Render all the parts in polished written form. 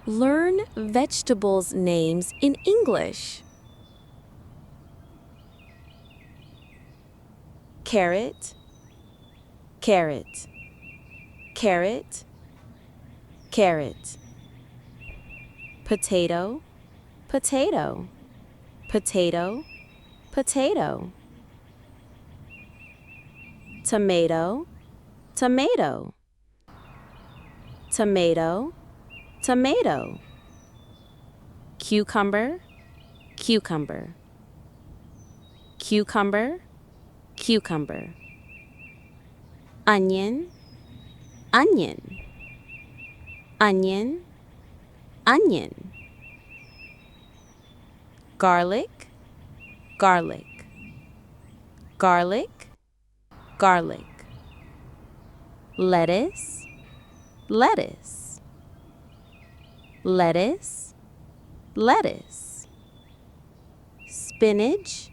Learn vegetables' names in English. Carrot, carrot, carrot, carrot. Potato, potato, potato, potato. Tomato, tomato, tomato, tomato. Cucumber, cucumber, cucumber, cucumber. Onion, onion, onion, onion. Garlic, garlic, garlic, garlic. Lettuce, lettuce, lettuce, lettuce. Spinach,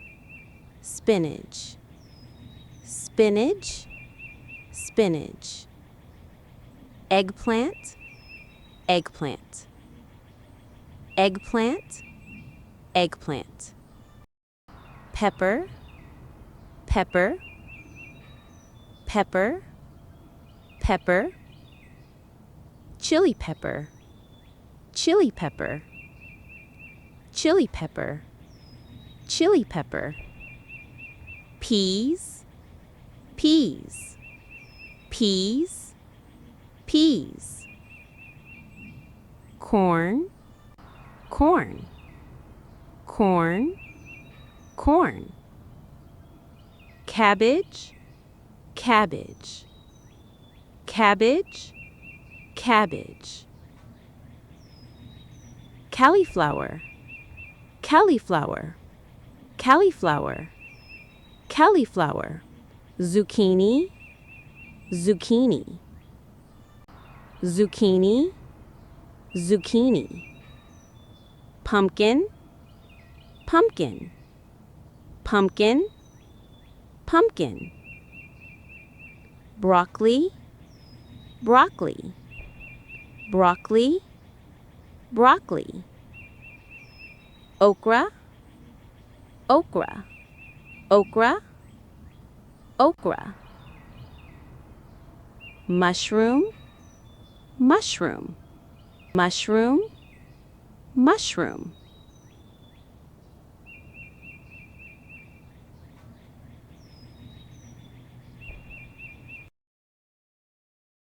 spinach, spinach, spinach. Eggplant, eggplant, eggplant, eggplant. Pepper, pepper, pepper, pepper. Chili pepper, chili pepper, chili pepper, chili pepper. Peas, peas, peas, peas. Corn, corn, corn, corn. Cabbage, cabbage, cabbage, cabbage. Cauliflower, cauliflower, cauliflower, cauliflower. Zucchini, zucchini, zucchini, zucchini. Pumpkin, pumpkin, pumpkin, pumpkin. Broccoli, broccoli, broccoli, broccoli. Okra, okra, okra, okra. Mushroom, mushroom, mushroom, mushroom.